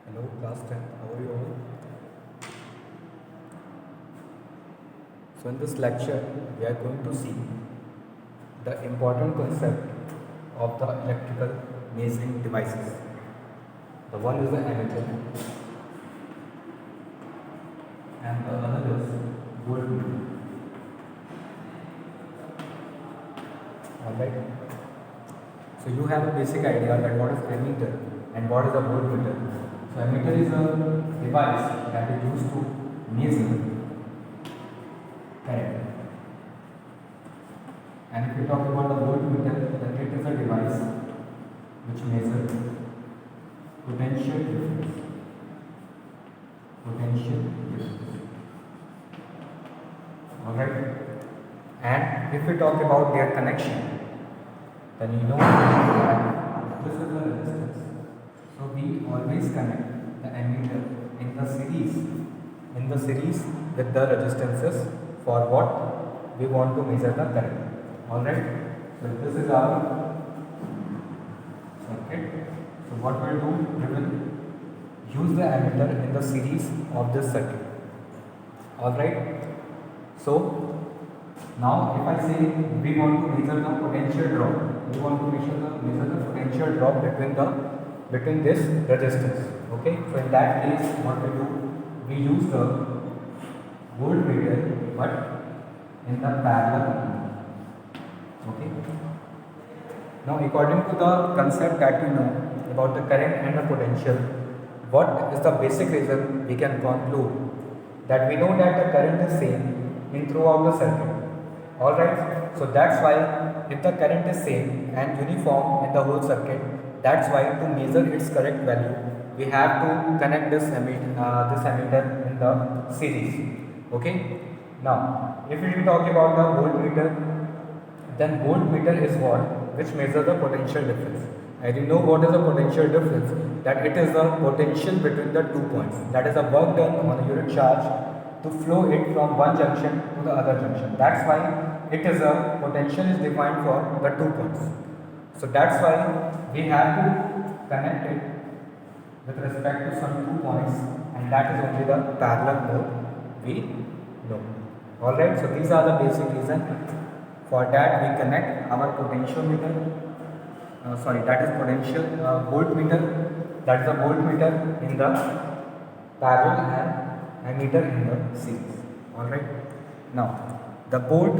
Hello, class 10. How are you all? So, in this lecture, we are going to see the important concept of the electrical measuring devices. The one is the ammeter, and the other is voltmeter. Alright. So, you have a basic idea that what is ammeter and what is a voltmeter. So, ammeter is a device that is used to measure current. And if we talk about the voltmeter, then it is a device which measures potential difference. Potential difference. Alright. And if we talk about their connection, then you know that this is the resistance. So we always connect the ammeter in the series with the resistances for what we want to measure the current. Alright. So this is our circuit. So what we'll do, we will use the ammeter in the series of this circuit. Alright. So now if I say we want to measure the potential drop, we want to measure the potential drop between this resistance. Okay. So in that case, what we do, we use the voltmeter but in the parallel. Okay. Now according to the concept that you know about the current and the potential, what is the basic reason we can conclude that we know that the current is same in throughout the circuit. Alright, so that's why if the current is same and uniform in the whole circuit, that's why to measure its correct value, we have to connect this ammeter in the series. Okay. Now, if we talk about the voltmeter, then voltmeter is what which measures the potential difference. And you know what is the potential difference? That it is the potential between the 2 points. That is a work done on a unit charge to flow it from one junction to the other junction. That's why it is a potential is defined for the 2 points. So that's why we have to connect it with respect to some 2 points, and that is only the parallel mode we know. Alright, so these are the basic reasons. For that we connect our potentiometer, that is potential voltmeter, that is the voltmeter in the parallel and ammeter in the series. Alright. Now the board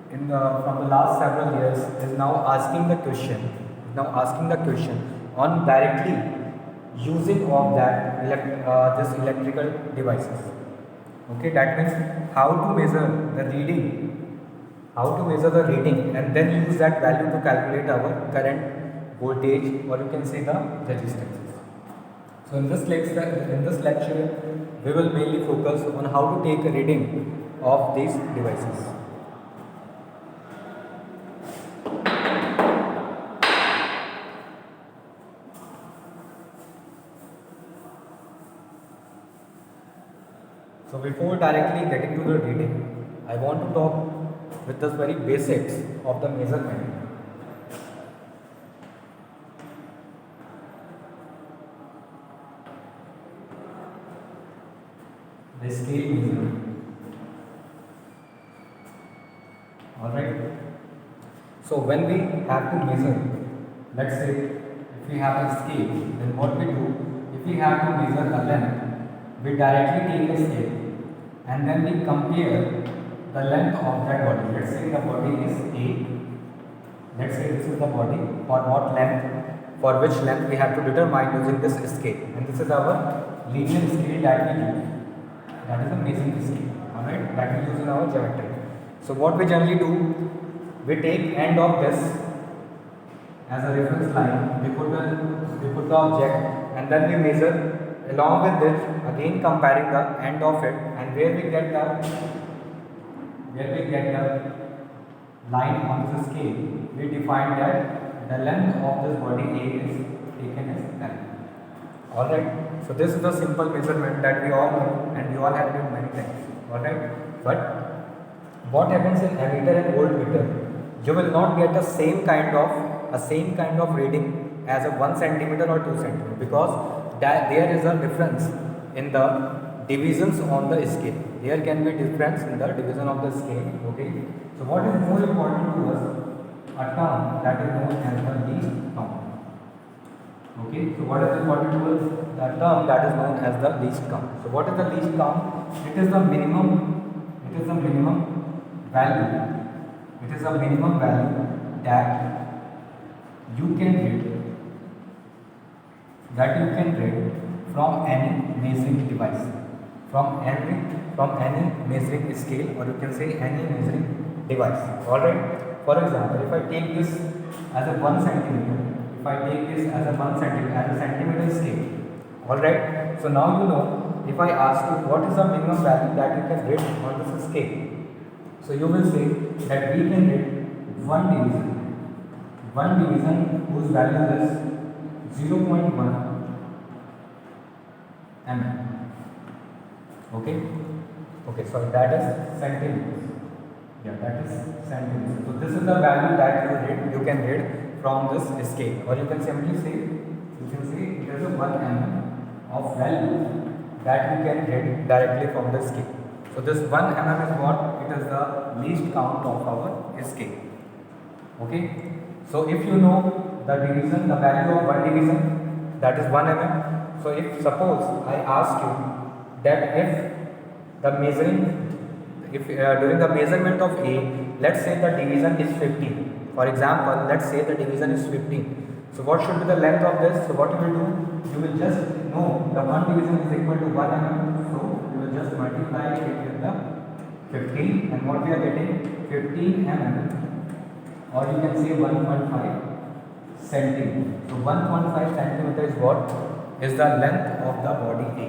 from the last several years is now asking the question on directly using of that this electrical devices. Okay, that means how to measure the reading and then use that value to calculate our current, voltage, or you can say the resistances. So in this lecture, we will mainly focus on how to take a reading of these devices. So before directly getting to the reading, I want to talk with the very basics of the measurement. The scale measurement. Alright. So when we have to measure, let's say if we have a scale, then what we do, if we have to measure a length, we directly take a scale and then we compare the length of that body. Let's say the body is A. Let's say this is the body, for what length, for which length we have to determine using this scale. And this is our linear scale that we use. That is a measuring scale. Alright, that we use in our geometry. So what we generally do, we take end of this as a reference line, we put the object and then we measure along with this, again comparing the end of it, and where we get the line on the scale, we define that the length of this body A is taken as 10. Alright, so this is the simple measurement that we all know and we all have done many times. Alright, but what happens in ammeter and voltmeter? You will not get the same kind of reading as a 1 centimeter or 2 centimeter, because that there is a difference in the divisions on the scale. There can be difference in the division of the scale. Okay. So what is more important to us? A term that is known as the least count. Okay. So what is important to us? The term that is known as the least count. So what is the least count? It is the minimum. It is the minimum value. It is the minimum value that you can read from any measuring device, from any measuring scale, or you can say any measuring device. All right. For example, if I take this as a 1 centimeter, if I take this as a 1 centimeter as a centimeter scale. All right. So now you know, if I ask you what is the minimum value that you can read on this scale, so you will say that we can read one division whose value is 0.1 mm. Okay, so that is centimeters. Yeah, that is centimeters. So this is the value that you can read from this scale, or you can simply say it is a 1 mm of value that you can read directly from the scale. So this 1 mm is what? It is the least count of our scale. Okay. So if you know the division, the value of one division, that is 1 mm. So if suppose I ask you that during the measurement of A, let's say the division is 15. For example, let's say the division is 15. So what should be the length of this? So what you will do? You will just know the one division is equal to 1 mm. So you will just multiply it with the 15, and what we are getting? 15 mm. Or you can say 1.5 centimeter. So 1.5 centimeter is what? Is the length of the body A.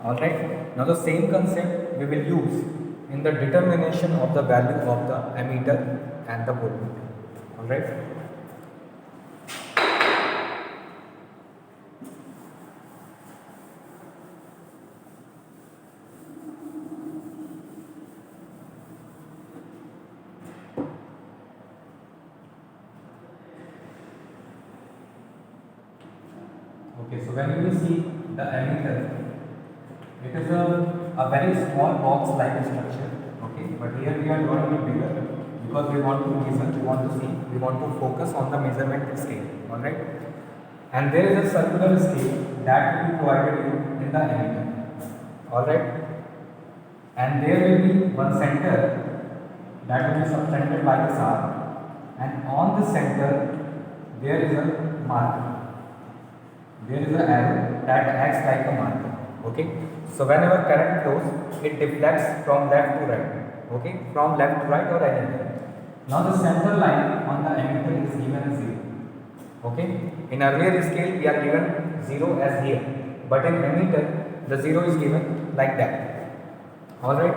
Alright. Now the same concept we will use in the determination of the value of the ammeter and the voltmeter. Alright. Okay, so when you will see the ammeter, it is a very small box like structure. Okay, but here we are drawing it bigger because we want to measure, we want to see, we want to focus on the measurement scale. Alright, and there is a circular scale that will be provided you in the ammeter. Alright, and there will be one center that will be subtended by the arc, and on the center there is a marker. There is an arrow that acts like a marker. Okay, so whenever current flows, it deflects from left to right. Okay, from left to right or anywhere. Now the center line on the ammeter is given as 0. Okay, in earlier scale we are given 0 as here, but in ammeter the 0 is given like that. Alright,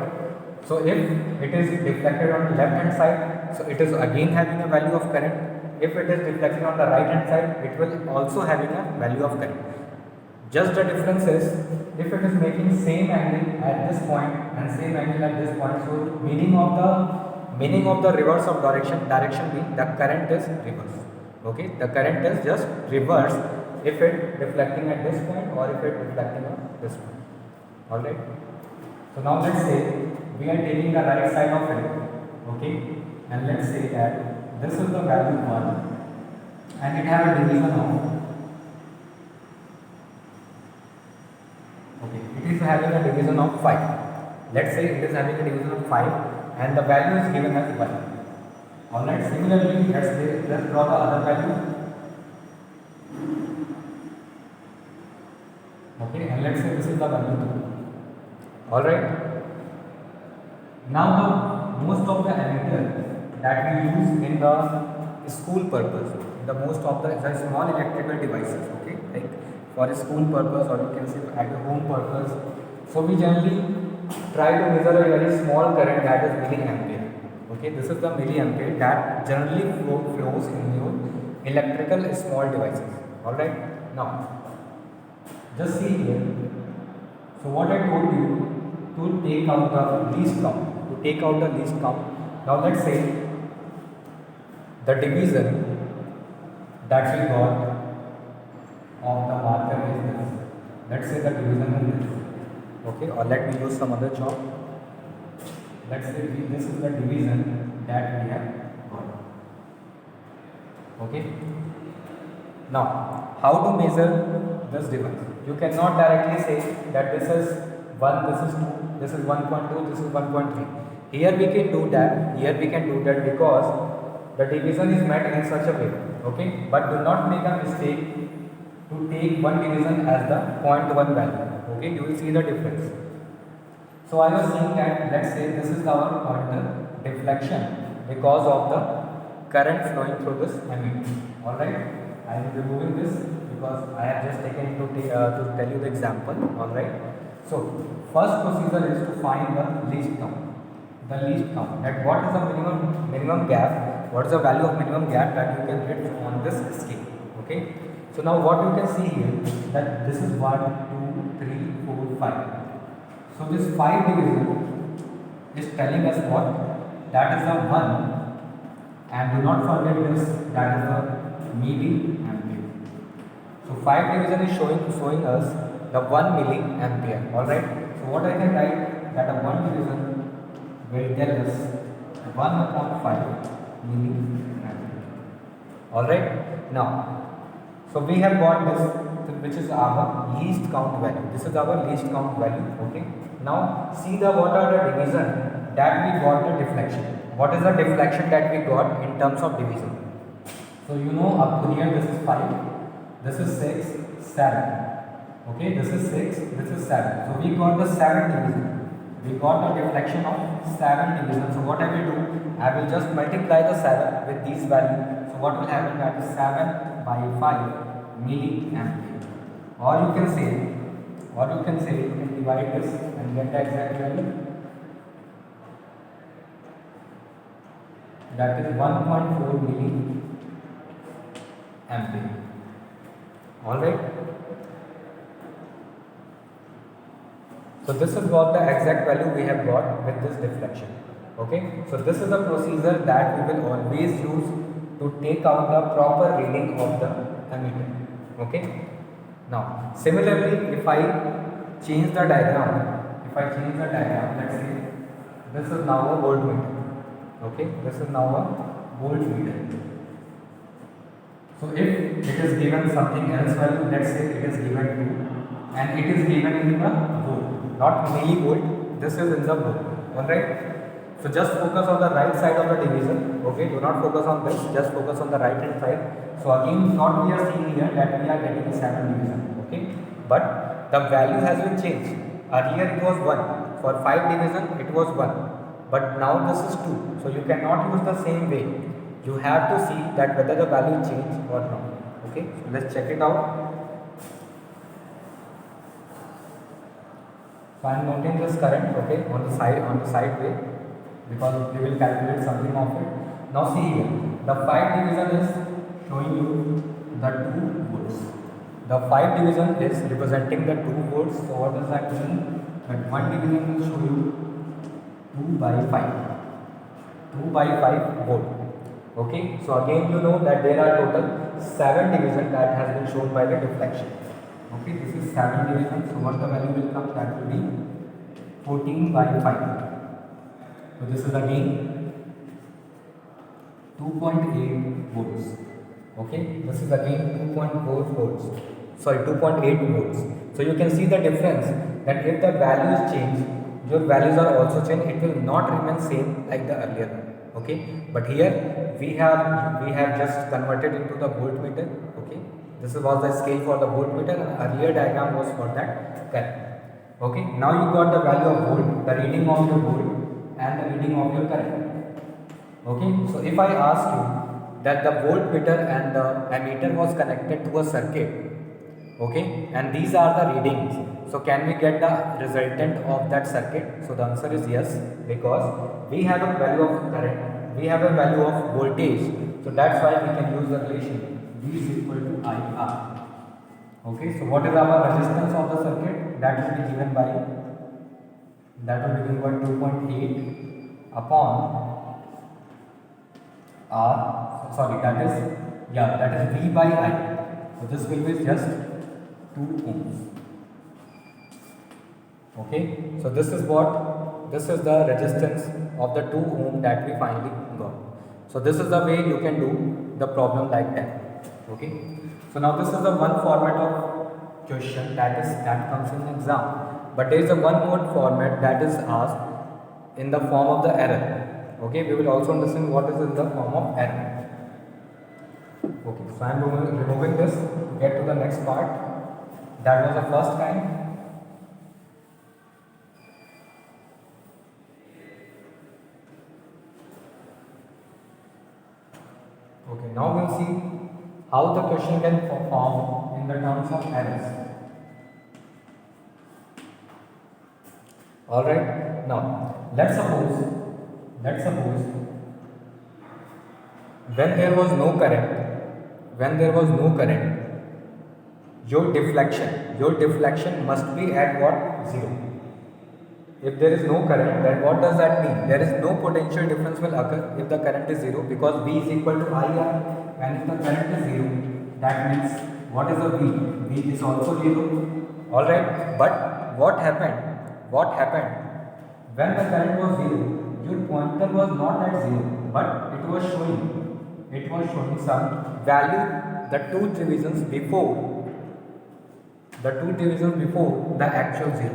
so if it is deflected on the left hand side, so it is again having a value of current. If it is deflected on the right hand side, it will also having a value of current. Just the difference is, if it is making same angle at this point and same angle at this point, so meaning of the reverse of direction means the current is reverse. Okay, the current is just reverse if it deflecting at this point or if it deflecting on this point. Alright. So now let's say we are taking the right side of it. Okay, and let's say that this is the value 1 and it has a division of, okay, it is having a division of 5. Let's say it is having a division of 5 and the value is given as 1. Alright, similarly let's draw the other value. Okay, and let's say this is the value 2. Alright. Now the most of the ammeter that we use in the school purpose, the small electrical devices, okay, like for a school purpose or you can say at a home purpose. So we generally try to measure a very small current that is milliampere. Okay, this is the milliampere that generally flows in your electrical small devices. Alright, now just see here. So what I told you to take out the least count. Now let's say the division that we got of the marker is this. Let's say the division is this. Okay, or let me use some other chalk. Let's say this is the division that we have got. Okay. Now, how to measure this difference? You cannot directly say that this is 1, this is 2, this is 1.2, this is 1.3. Here we can do that. Here we can do that because the division is met in such a way. Okay. But do not make a mistake to take one division as the 0.1 value. Okay. You will see the difference. So I was saying that let's say this is our pointer deflection because of the current flowing through this ammeter. Alright, I am removing this because I have just taken to tell you the example. Alright, so first procedure is to find the least count. The least count, that what is the minimum gap, what is the value of minimum gap that you can get on this scale. Okay, so now what you can see here that this is 1, 2, 3, 4, 5. So this 5 division is telling us what? That is the 1, and do not forget this, that is the milliampere. So 5 division is showing us the 1 milliampere. Alright. So what I can write, that a 1 division will tell us 1/5 milliampere. Alright. Now, so we have got this, which is our least count value. This is our least count value. Okay. Now see what are the division that we got the deflection. What is the deflection that we got in terms of division? So you know up to here this is 5, this is 6, 7. Okay, this is 6, this is 7. So we got the 7 division. We got the deflection of 7 division. So what I will do, I will just multiply the 7 with these values. So what will happen, that is 7 by 5 milliampere. Or you can say, you can divide this and get the exact value. That is 1.4 milliampere. Alright. So this is what the exact value we have got with this deflection. Okay. So this is a procedure that we will always use to take out the proper reading of the ammeter. Okay. Now, similarly, if I change the diagram, let's say this is now a voltmeter. Okay, this is now a voltmeter. So if it is given something else value, let's say it is given 2, and it is given in the volt, not millivolt. This is in the volt. Alright. So just focus on the right side of the division. Okay, do not focus on this. Just focus on the right hand side. So again, what we are seeing here that we are getting 7 division. Okay, but the value has been changed. Earlier it was 1. For 5 division it was 1. But now this is 2. So you cannot use the same way. You have to see that whether the value changed or not. Okay, so let's check it out. So I am noting this current, okay, on the side way, because we will calculate something of it. Now see here, the 5 division is showing you the 2 volts. The 5 division is representing the 2 volts. So what does that mean? That 1 division will show you 2 by 5. 2 by 5 volt. Okay. So again you know that there are total 7 division that has been shown by the deflection. Okay. This is 7 division. So what the value will come? That will be 14 by 5. So this is again 2.8 volts. Okay, this is again 2.4 volts. Sorry, 2.8 volts. So you can see the difference that if the values change, your values are also changed. It will not remain same like the earlier. Okay, but here we have just converted into the voltmeter. Okay, this was the scale for the voltmeter. Earlier diagram was for that current. Okay, now you got the value of volt, the reading of your volt, and the reading of your current. Okay, so if I ask you that the voltmeter and the ammeter was connected to a circuit, okay, and these are the readings, so can we get the resultant of that circuit? So the answer is yes, because we have a value of current, we have a value of voltage, so that's why we can use the relation V is equal to IR. Okay, so what is our resistance of the circuit? That will be given by 2.8 upon R. Sorry, that is V by I. So this will be just 2 ohms. Okay, so this is the resistance of the 2 ohm that we finally got. So this is the way you can do the problem like that. Okay, so now this is the one format of question that comes in exam, but there is a one more format that is asked in the form of the error. Okay, we will also understand what is in the form of error. Okay, so I am removing this to get to the next part. That was the first kind. Okay, now we'll see how the question can form in the terms of errors. Alright, now let's suppose when there was no current, your deflection must be at what? 0. If there is no current, then what does that mean? There is no potential difference will occur if the current is 0, because V is equal to IR, and if the current is 0, that means what is the V? V is also 0. Alright, but what happened? When the current was 0, your pointer was not at 0, but it was showing some value, the two divisions before the actual 0.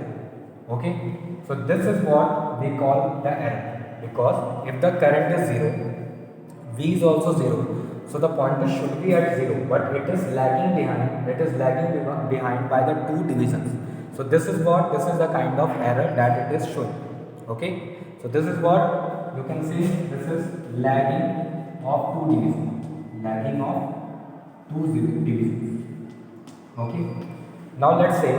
Okay, so this is what we call the error, because if the current is 0, V is also 0, so the pointer should be at 0, but it is lagging behind by the two divisions. So this is the kind of error that it is showing. Okay, so this is what you can see, this is lagging of two divisions. Okay, now let's say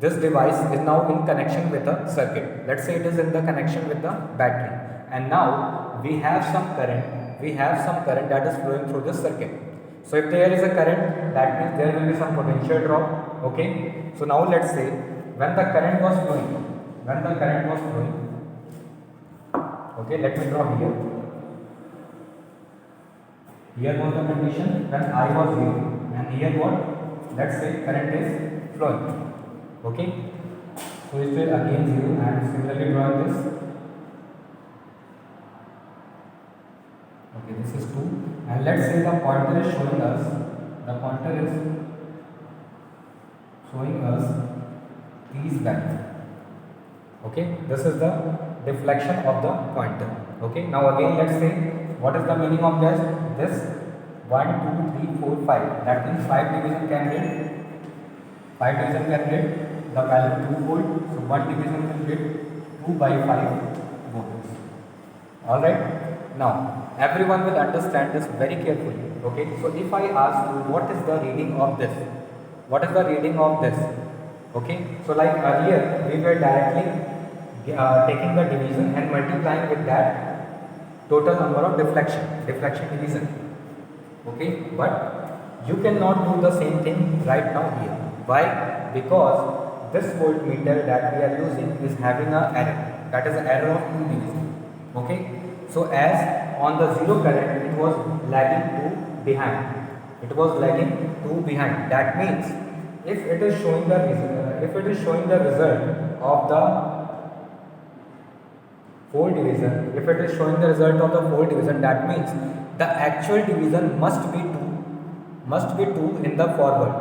this device is now in connection with a circuit. Let's say it is in the connection with the battery, and now we have some current that is flowing through this circuit. So if there is a current, that means there will be some potential drop. Okay, so now let's say when the current was flowing, okay, let me draw here. Here was the condition when I was 0, and here what? Let's say current is flowing. Okay, so it will again 0, and similarly draw this. Okay, this is 2, and let's say the pointer is showing us these values. Okay, this is the deflection of the pointer. Okay, now again let's say what is the meaning of this 1, 2, 3, 4, 5. That means 5 division can read the value 2 volt. So 1 division will get 2 by 5 volts. Alright, now everyone will understand this very carefully. Okay, so if I ask you what is the reading of this, okay, so like earlier we were directly taking the division and multiplying with that total number of deflection division. Okay, but you cannot do the same thing right now here. Why? Because this voltmeter that we are using is having an error, that is an error of 2 division. Okay, so as on the 0 current it was lagging 2 behind. That means if it is showing the result of the 4 division, that means the actual division must be 2 in the forward.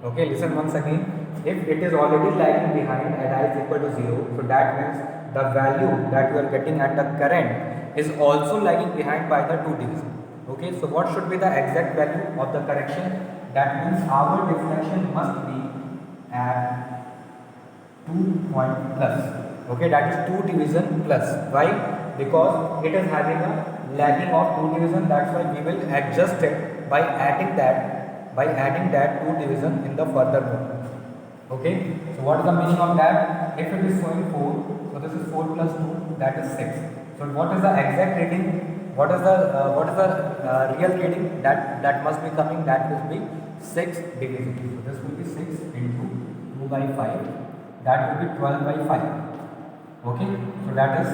Okay, listen once again. If it is already lagging behind and I is equal to 0, so that means the value that you are getting at the current is also lagging behind by the 2 division. Okay, so what should be the exact value of the correction? That means our deflection must be at 2 point plus. Okay, that is 2 division plus. Why? Because it is having a lagging of 2 division. That's why we will adjust it by adding that 2 division in the further mode. Okay, so what is the meaning of that? If it is showing 4, so this is 4 plus 2, that is 6. So what is the exact reading? What is the real reading that must be coming? That will be 6 division. So this will be 6 into 2 by 5. That will be 12 by 5. Okay, so that is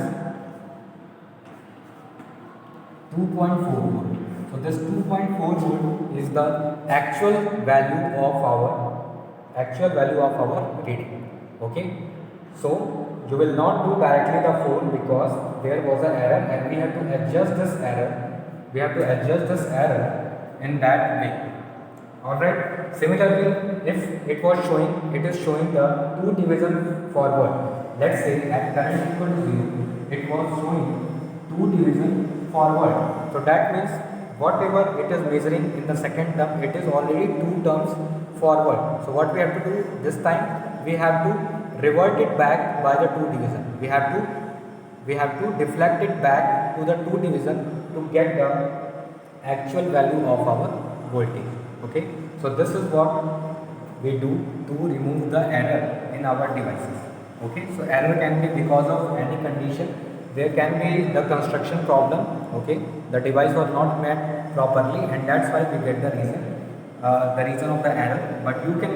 2.4. So So this 2.4 volt is the actual value of our reading. Okay, so you will not do directly the 4 because there was an error and we have to adjust this error in that way. Alright, similarly, if it is showing the 2 division forward. Let's say at current equal to 0, it was showing 2 division forward. So that means whatever it is measuring in the second term, it is already 2 terms forward. So what we have to do this time, we have to revert it back by the 2 division. We have to deflect it back to the 2 division to get the actual value of our voltage. Okay, so this is what we do to remove the error in our devices. Okay, so error can be because of any condition. There can be the construction problem. Okay, the device was not met properly and that's why we get the reason of the error. But you can